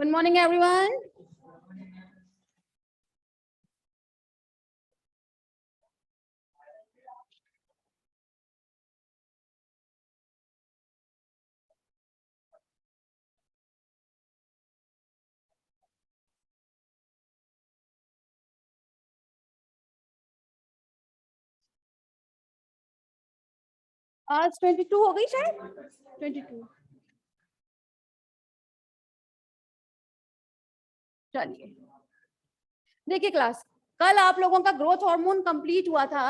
Good morning, everyone. आज 22 हो गई शायद 22। चलिए देखिए क्लास, कल आप लोगों का ग्रोथ हार्मोन कंप्लीट हुआ था।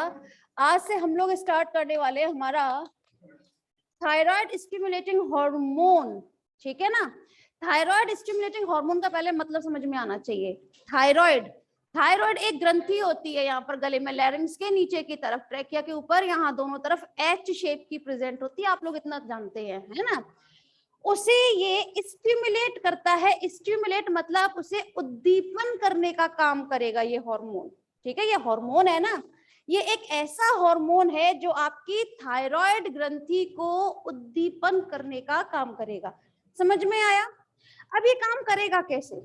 आज से हम लोग स्टार्ट करने वाले हमारा थायराइड स्टिमुलेटिंग हार्मोन। ठीक है ना। थायराइड स्टिमुलेटिंग हार्मोन का पहले मतलब समझ में आना चाहिए। थायराइड थायराइड एक ग्रंथि होती है यहाँ पर गले में, लैरिंग्स के नीचे की तरफ, ट्रैकिया के ऊपर, यहाँ दोनों तरफ एच शेप की प्रेजेंट होती है। आप लोग इतना जानते हैं, है ना। उसे ये स्टिमुलेट करता है। स्टिमुलेट मतलब उसे उद्दीपन करने का काम करेगा ये हार्मोन। ठीक है, ये हार्मोन है ना, ये एक ऐसा हार्मोन है जो आपकी थायराइड ग्रंथि को उद्दीपन करने का काम करेगा। समझ में आया। अब ये काम करेगा कैसे,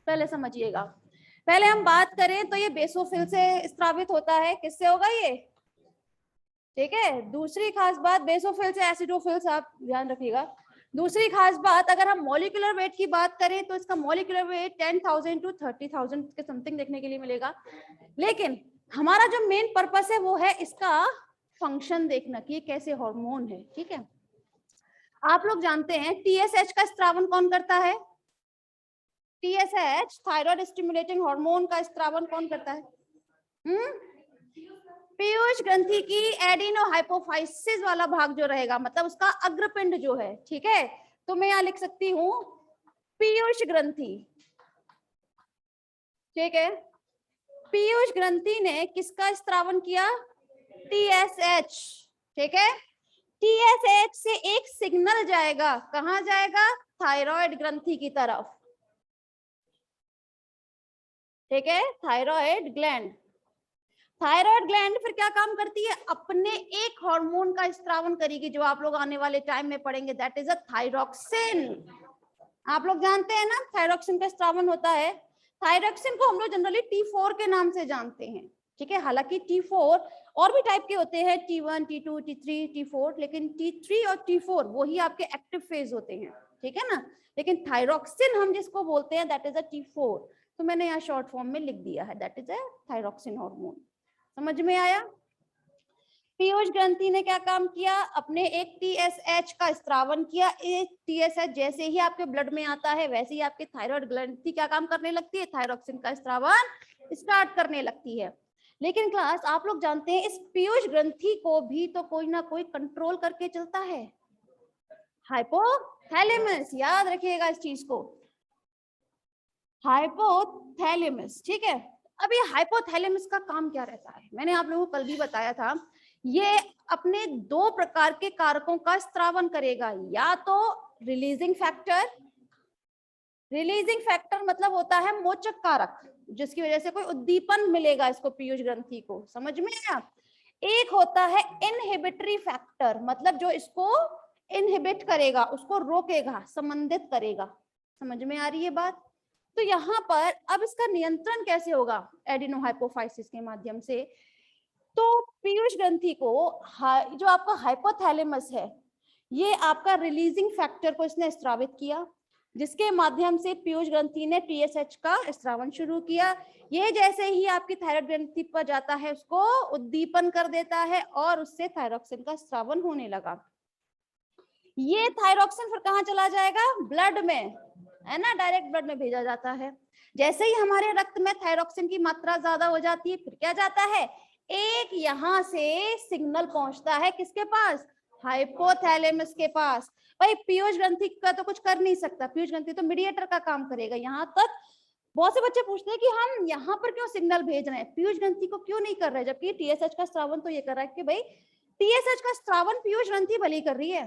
पहले समझिएगा। पहले हम बात करें तो ये बेसोफिल से स्रावित होता है। किससे होगा ये, ठीक है। दूसरी खास बात, बेसोफिल से एसिडोफिल, आप ध्यान रखिएगा। दूसरी खास बात, अगर हम मॉलिक्यूलर वेट की बात करें तो इसका मॉलिक्यूलर वेट 10,000 टू 30,000 के समथिंग देखने के लिए मिलेगा। लेकिन हमारा जो मेन पर्पस है वो है इसका फंक्शन देखना कि ये कैसे हार्मोन है। ठीक है, आप लोग जानते हैं TSH का स्त्रावन कौन करता है। TSH थायराइड स्टिमुलेटिंग हार्मोन का स्त्रावन कौन करता है। पीयूष ग्रंथि की एडिनो हाइपोफाइसिस वाला भाग जो रहेगा, मतलब उसका अग्रपिंड जो है। ठीक है, तो मैं यहाँ लिख सकती हूँ पीयूष ग्रंथि। ठीक है, पीयूष ग्रंथि ने किसका स्त्रावन किया, TSH। ठीक है, TSH से एक सिग्नल जाएगा, कहाँ जाएगा, थायराइड ग्रंथि की तरफ। ठीक है, थायराइड ग्लैंड। थायराइड ग्लैंड फिर क्या काम करती है, अपने एक हार्मोन का स्त्रावन करेगी जो आप लोग आने वाले टाइम में पढ़ेंगे, दैट इज अ थायरॉक्सिन। आप लोग जानते हैं ना थायरॉक्सिन का स्त्रावन होता है। थायरॉक्सिन को हम लोग जनरली T4 के नाम से जानते हैं। ठीक है, हालांकि T4 और भी टाइप के होते हैं, T1, T2, T3, T4, लेकिन T3 और T4 वही आपके एक्टिव फेज होते हैं। ठीक है ना, लेकिन थायरॉक्सिन हम जिसको बोलते हैं दैट इज अ T4। तो मैंने यहाँ शॉर्ट फॉर्म में लिख दिया है, that is a thyroxine hormone. समझ में आया। पीयूष ग्रंथि ने क्या काम किया, अपने एक TSH का स्त्रावन किया। एक TSH जैसे ही आपके ब्लड में आता है वैसे ही आपकी थायराइड ग्रंथि क्या काम करने लगती है, थायरॉक्सिन का स्त्रावन स्टार्ट करने लगती है। लेकिन क्लास आप लोग जानते हैं इस पीयूष ग्रंथि को भी तो कोई ना कोई कंट्रोल करके चलता है, हाइपोथैलेमस। याद रखिएगा इस चीज को, हाइपोथैलेमस। ठीक है, अब ये हाइपोथैलेमस का काम क्या रहता है, मैंने आप लोगों को कल भी बताया था। ये अपने दो प्रकार के कारकों का स्त्रावन करेगा, या तो रिलीजिंग फैक्टर। रिलीजिंग फैक्टर मतलब होता है मोचक कारक, जिसकी वजह से कोई उद्दीपन मिलेगा इसको, पीयूष ग्रंथि को। समझ में आया। एक होता है इनहिबिटरी फैक्टर, मतलब जो इसको इनहिबिट करेगा, उसको रोकेगा, संबंधित करेगा। समझ में आ रही है बात। तो यहाँ पर अब इसका नियंत्रण कैसे होगा, एडिनोहाइपोफाइसिस के माध्यम से। तो पीयूष ग्रंथि को जो आपका हाइपोथैलेमस है, ये आपका रिलीजिंग फैक्टर को इसने स्रावित किया, जिसके माध्यम से पीयूष ग्रंथि ने TSH का स्रावन शुरू किया। ये जैसे ही आपकी थायराइड ग्रंथि पर जाता है उसको उद्दीपन कर देता है और उससे थायरॉक्सिन का स्रावन होने लगा। ये थायरॉक्सिन फिर कहाँ चला जाएगा, ब्लड में, है ना, डायरेक्ट ब्लड में भेजा जाता है। जैसे ही हमारे रक्त में थायरॉक्सिन की मात्रा ज्यादा हो जाती है फिर क्या जाता है, एक यहाँ से सिग्नल पहुंचता है किसके पास, हाइपोथैलेमस के पास। भाई पीयूष ग्रंथि का तो कुछ कर नहीं सकता, पीयूष ग्रंथि तो मीडिएटर का काम करेगा। यहाँ तक बहुत से बच्चे पूछते हैं कि हम यहाँ पर क्यों सिग्नल भेज रहे हैं, पीयूष ग्रंथि को क्यों नहीं कर रहे, जबकि TSH का स्रावन तो ये कर रहा है कि भाई TSH का स्रावन पीयूष ग्रंथि भली कर रही है,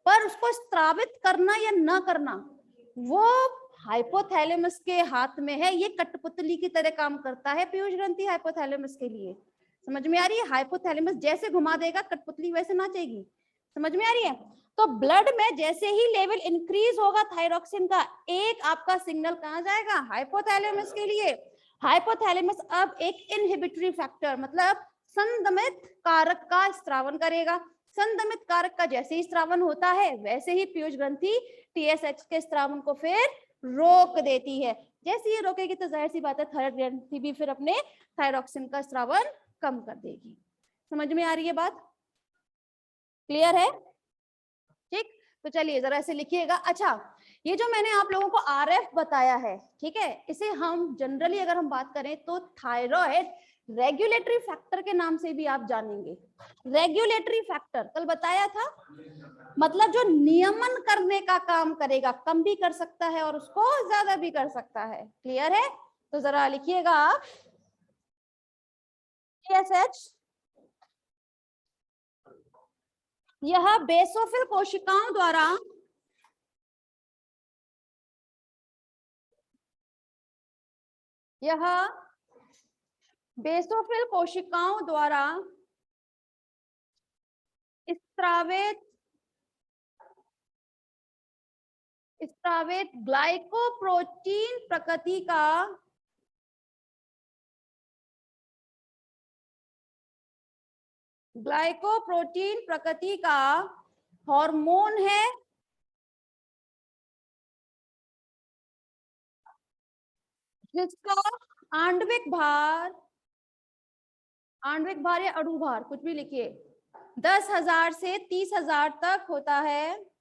पर उसको स्त्रावित करना या ना करना वो हाइपोथैलेमस के हाथ में है। ये कठपुतली की तरह काम करता है पीयूष ग्रंथि हाइपोथैलेमस के लिए। समझ में आ रही है, हाइपोथैलेमस जैसे घुमा देगा कठपुतली वैसे नाचेगी। समझ में आ रही है? तो ब्लड में जैसे ही लेवल इंक्रीज होगा थायरॉक्सिन का, एक आपका सिग्नल कहाँ जाएगा? हाइपोथैलेमस के लिए। हाइपोथैलेमस अब एक इनहिबिटरी फैक्टर मतलब संदमित कारक का स्त्रावन करेगा। संदमित कारक का जैसे ही स्त्रावन होता है वैसे ही पीयूष ग्रंथि टीएसएच के स्त्रावन को फिर रोक देती है। जैसे ये रोकेगी तो जाहिर सी बात है थायराइड ग्रंथि भी फिर अपने थायरॉक्सिन का स्त्रावन कम कर देगी। समझ में आ रही है बात? क्लियर है? ठीक, तो चलिए जरा ऐसे लिखिएगा। अच्छा, ये जो मैंने आप लोगों को आरएफ बताया है, ठीक है, इसे हम जनरली अगर हम बात करें तो थायराइड रेगुलेटरी फैक्टर के नाम से भी आप जानेंगे। रेगुलेटरी फैक्टर कल बताया था, मतलब जो नियमन करने का काम करेगा, कम भी कर सकता है और उसको ज्यादा भी कर सकता है। क्लियर है? तो जरा लिखिएगा आप टीएसएच, यह बेसोफिल कोशिकाओं द्वारा यह बेसोफिल कोशिकाओं द्वारा स्रावित स्रावित ग्लाइकोप्रोटीन प्रकृति का ग्लाइकोप्रोटीन प्रकृति का हार्मोन है जिसका आणविक भार या अणु भार कुछ भी लिखिए 10,000 से 30,000 तक होता है।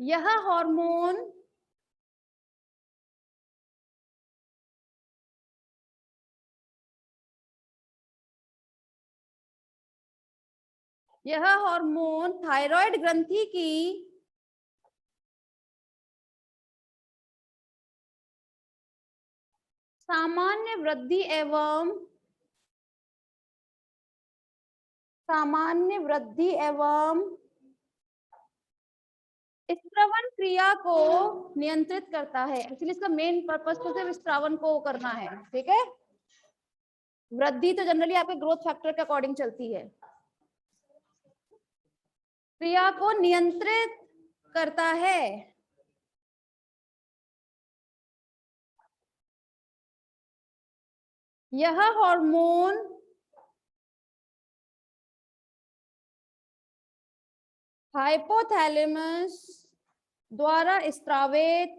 यह हार्मोन थायराइड ग्रंथि की सामान्य वृद्धि एवं स्त्रवन क्रिया को नियंत्रित करता है। एक्चुअली इसका मेन पर्पस तो सिर्फ स्त्रावन को करना है, ठीक है। वृद्धि तो जनरली आपके ग्रोथ फैक्टर के अकॉर्डिंग चलती है, क्रिया को नियंत्रित करता है। यह हार्मोन हाइपोथैलेमस द्वारा स्रावित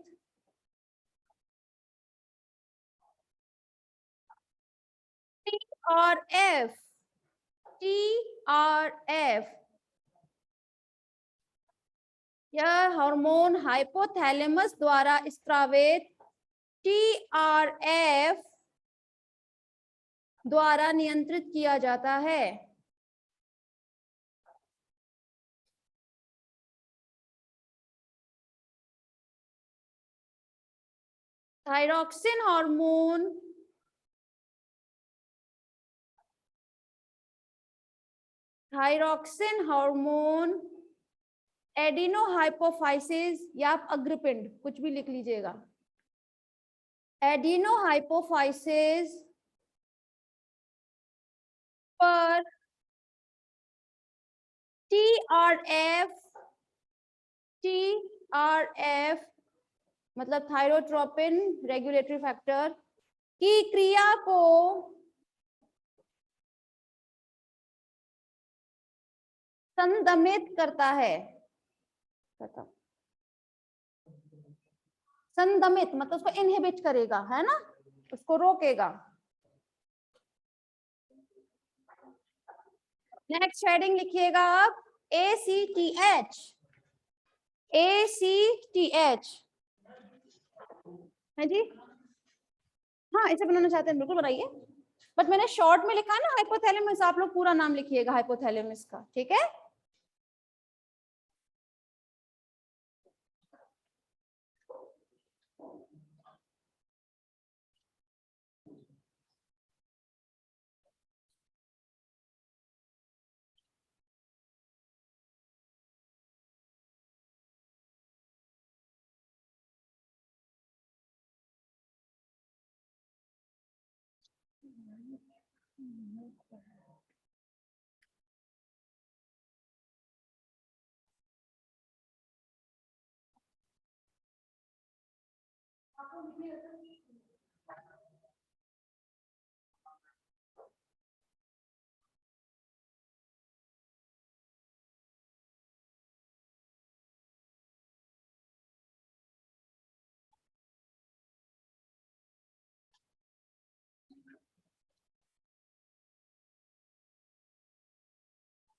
टीआरएफ यह हार्मोन हाइपोथैलेमस द्वारा स्रावित टीआरएफ द्वारा नियंत्रित किया जाता है। थायरॉक्सिन हार्मोन एडिनोहाइपोफाइसिस या आप अग्रपिंड कुछ भी लिख लीजिएगा। एडिनोहाइपोफाइसिस पर टीआरएफ मतलब थायरोट्रोपिन रेगुलेटरी फैक्टर की क्रिया को संदमित करता है। संदमित मतलब उसको इनहिबिट करेगा, है ना, उसको रोकेगा। नेक्स्ट हेडिंग लिखिएगा आप ACTH। है जी, हाँ इसे बनाना चाहते हैं बिल्कुल बनाइए, बट मैंने शॉर्ट में लिखा है ना हाइपोथैलेमस, आप लोग पूरा नाम लिखिएगा हाइपोथैलेमस का, ठीक है।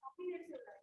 काफी देर से हो रहा है।